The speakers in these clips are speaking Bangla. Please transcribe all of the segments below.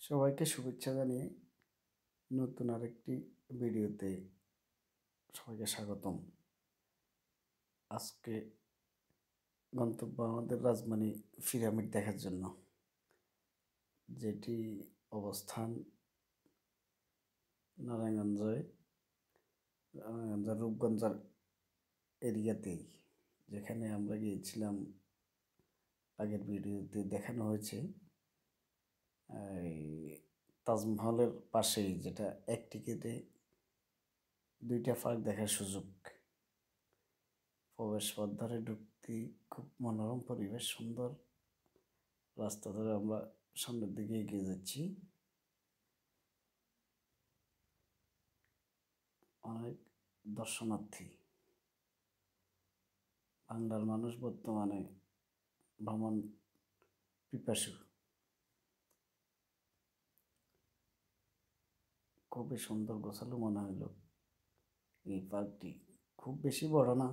সবাইকে শুভেচ্ছা জানিয়ে নতুন আরেকটি ভিডিওতে সবাইকে স্বাগতম। আজকে গন্তব্য আমাদের রাজবাড়ী পিরামিড দেখার জন্য, যেটি অবস্থান নারায়ণগঞ্জের রূপগঞ্জের এরিয়াতেই, যেখানে আমরা গিয়েছিলাম। আগের ভিডিওতে দেখানো হয়েছে এই তাজমহলের পাশেই, যেটা এক টিকিটে দুইটা পার্ক দেখার সুযোগ। প্রবেশ পথ ধরে ঢুকতে খুব মনোরম পরিবেশ, সুন্দর রাস্তা ধরে আমরা সামনের দিকে এগিয়ে যাচ্ছি। অনেক দর্শনার্থী, বাংলার মানুষ বর্তমানে ভ্রমণ পিপাসু। খুবই সুন্দর গোছালো মনে হলো এই পার্কটি। খুব বেশি বড় না,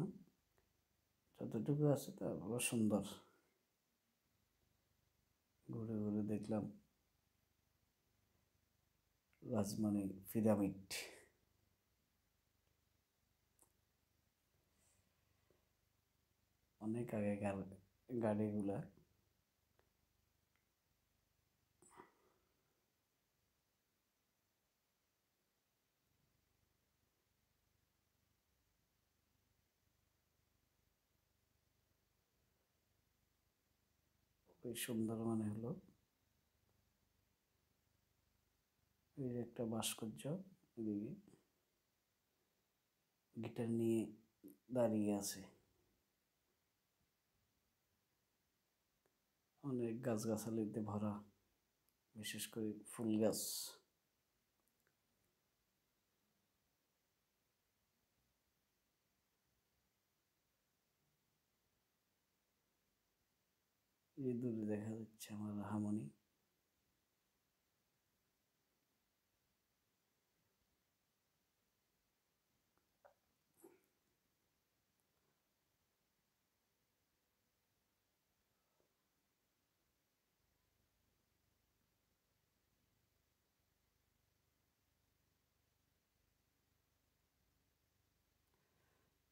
যতটুকু আছে তা ভালো সুন্দর। ঘুরে ঘুরে দেখলাম রাজবাড়ী পিরামিড। অনেক আগেকার গাড়িগুলা। খুবই সুন্দর মনে হলো। এই যে একটা ভাস্কর্য, এদিকে গিটার নিয়ে দাঁড়িয়ে আছে। অনেক গাছগাছালিতে ভরা, বিশেষ করে ফুল গাছ। এই দূরে দেখা যাচ্ছে আমার রাহামণি।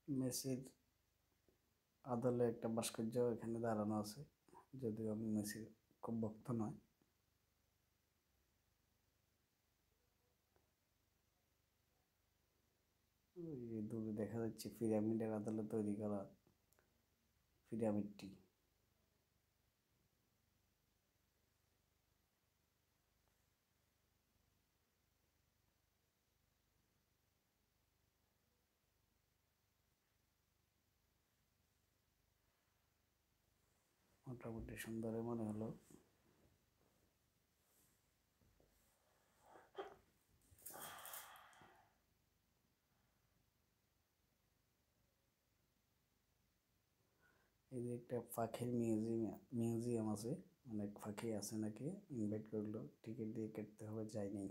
মেসির আদলে একটা ভাস্কর্য এখানে দাঁড়ানো আছে, যদিও আমি মেসির খুব ভক্ত নয়। এই দূরে দেখা যাচ্ছে পিরামিডের আদলে তৈরি করা পিরামিডটি। মোটামুটি সুন্দর মনে হলো। এই যে একটা পাখির মিউজিয়াম আছে, অনেক পাখি আছে নাকি। ইনভাইট করলো, টিকিট দিয়ে কাটতে হবে, যায়নি।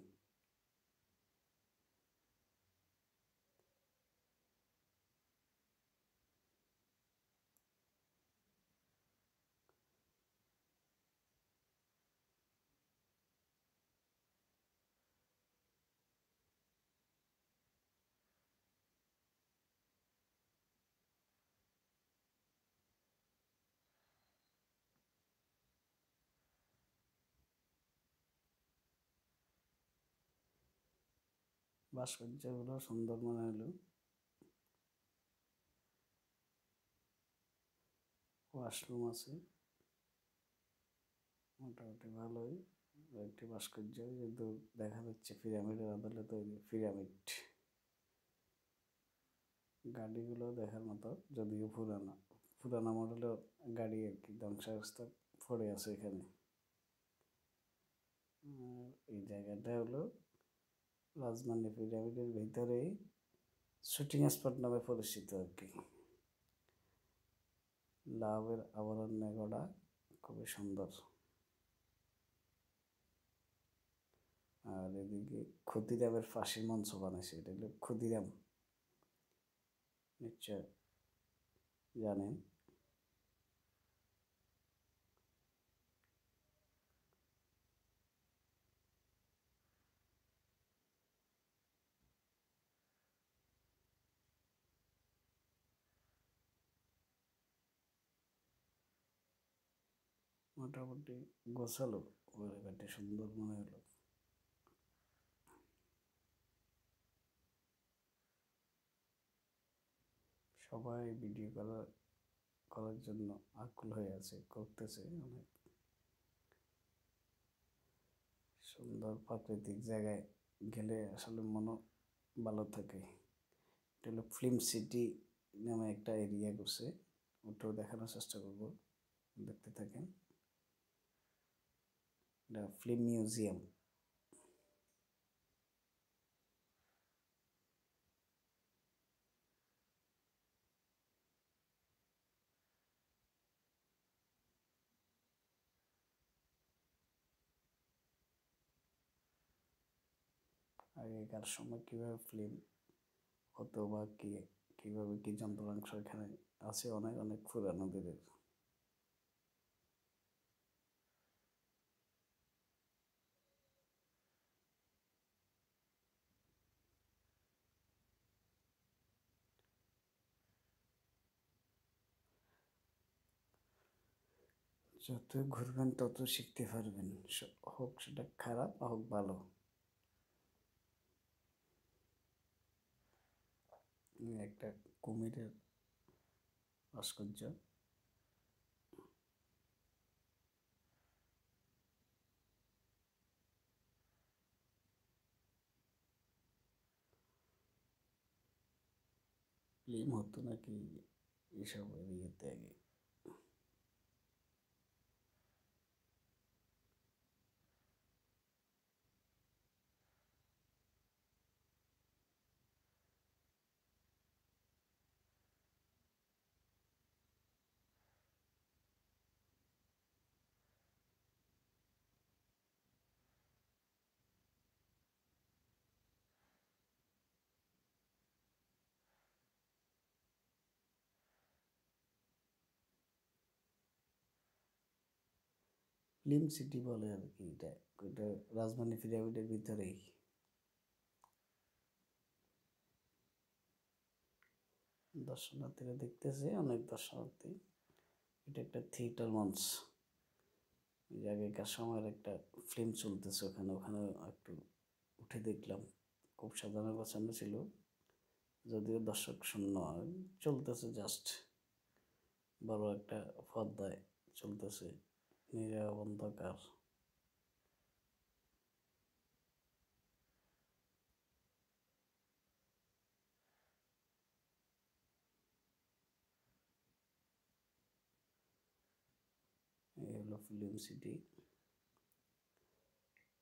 ভাস্কর্যগুলো সুন্দর মনে হলো। ওয়াশরুম আছে, মোটামুটি ভালোই। একটি ভাস্কর্য কিন্তু দেখা যাচ্ছে পিরামিডের আদলে তৈরি পিরামিড। গাড়িগুলো দেখার মতো, যদিও পুরানা মডেলের গাড়ি আর কি, ধ্বংসাবস্থা পড়ে আছে এখানে। এই জায়গাটা হলো রাজবাড়ী পিরামিডের ভিতরেই শুটিং স্পট নামে পরিচিত আর কি। লাভের আবরণে গড়া, খুবই সুন্দর। আর এদিকে ক্ষুদিরামের ফাঁসির মঞ্চ বানাইছে, এটা হলো ক্ষুদিরাম, নিশ্চয় জানেন। মোটামুটি গোছালো জায়গাটি সুন্দর মনে হলো। সবাই ভিডিও করার জন্য আকুল হয়ে আছে, করতেছে। অনেক সুন্দর প্রাকৃতিক জায়গায় গেলে আসলে মনও ভালো থাকে। এটা হলো ফিল্ম সিটি নামে একটা এরিয়া করছে, ওটাও দেখানোর চেষ্টা করব, দেখতে থাকেন। এটা ফিল্ম মিউজিয়াম। আগেকার সময় কীভাবে ফিল্ম হতো বা কীভাবে কী যন্ত্রাংশ এখানে আছে, অনেক অনেক পুরানো দিনের। যত ঘুরবেন তত শিখতে পারবেন, হোক সেটা খারাপ হোক ভালো। একটা কুমিরের ভাস্কর্য, ফিল্ম হতো নাকি এসব এরিয়াতে আগে। ফিল্ম সিটি বলে আর কি। এটা রাজধানী পিরামিডের ভিতরেই। দর্শনার্থীরা দেখতেছে, অনেক দর্শনার্থী। এটা একটা থিয়েটার মঞ্চ, আগেকার সময়ের একটা ফিল্ম চলতেছে ওখানে। ওখানে একটু উঠে দেখলাম, খুব সাজানো গোছানো ছিল, যদিও দর্শক শূন্য। চলতেছে জাস্ট বড় একটা পর্দায় চলতেছে, নীরব অন্ধকার। এই হলো ফিল্ম সিটি।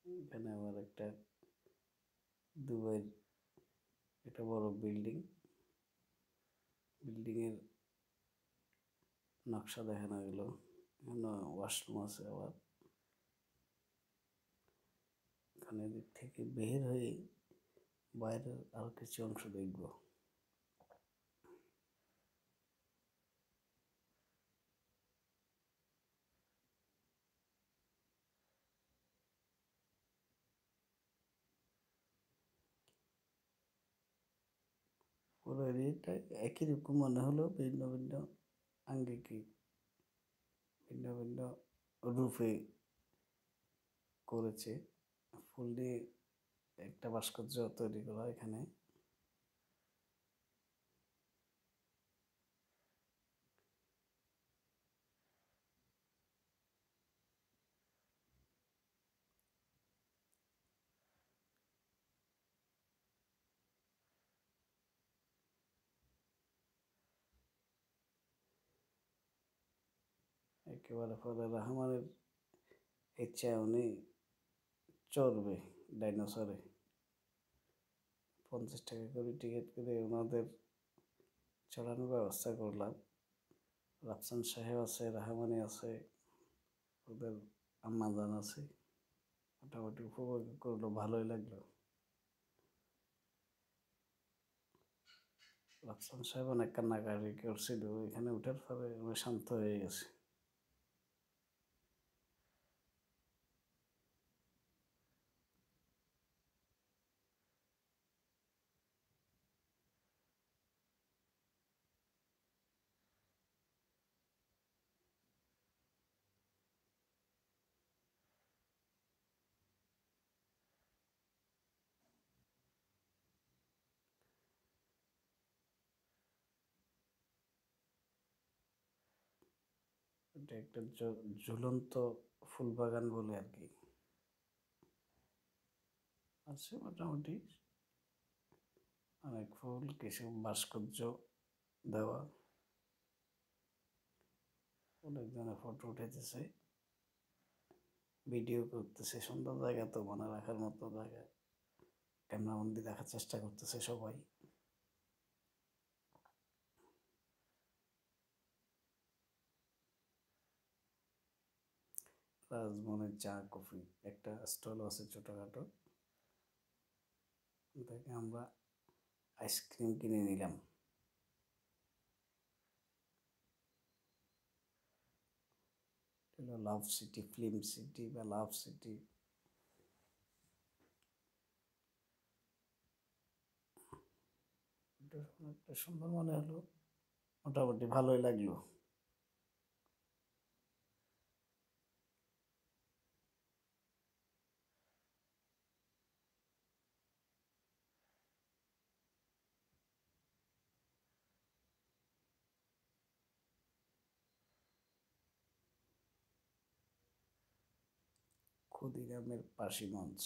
এখানে আবার একটা দুবাইয়ের একটা বড় বিল্ডিং, বিল্ডিংয়ের নকশা দেখানো গেল। এখানে ওয়াশরুম আছে। আবার এখানে দিক থেকে বের হয়ে বাইরের আরো কিছু অংশ দেখব। পুরো এরিয়াটা একই রকম মনে হলো, ভিন্ন ভিন্ন আঙ্গিকে, ভিন্ন ভিন্ন রূপে করেছে। ফুল দিয়ে একটা ভাস্কর্য তৈরি করা এখানে। একেবারে পরে রহমানের ইচ্ছা উনি চড়বে ডাইনোসরে। 50 টাকা করে টিকিট করে ওনাদের চড়ানোর ব্যবস্থা করলাম। রাফসান সাহেব আছে, রাহমানি আছে, ওদের আম্মাজান আছে। মোটামুটি উপভোগ করলো, ভালোই লাগলো। রাফসান সাহেব অনেক কান্নাকাটি করছিল, এখানে উঠার পরে উনি শান্ত হয়ে গেছে। এটা একটা ঝুলন্ত ফুল বাগান বলে আর কি আছে মোটামুটি অনেক ফুল, কিছু ভাস্কর্য দেওয়া, অনেকজনে ফটো উঠাইতেছে, ভিডিও করতেছে। সুন্দর জায়গা তো, মনে রাখার মতো জায়গা, ক্যামেরাবন্দি দেখার চেষ্টা করতেছে সবাই। রাজমনের চা কফি একটা স্টল আছে ছোটখাটো, থেকে আমরা আইসক্রিম কিনে নিলাম। লাভ সিটি, ফিল্ম সিটি বা লাভ সিটি। একটা সুন্দর মনে হলো, মোটামুটি ভালোই লাগলো। ক্ষুদিরামের পার্সি মঞ্চ।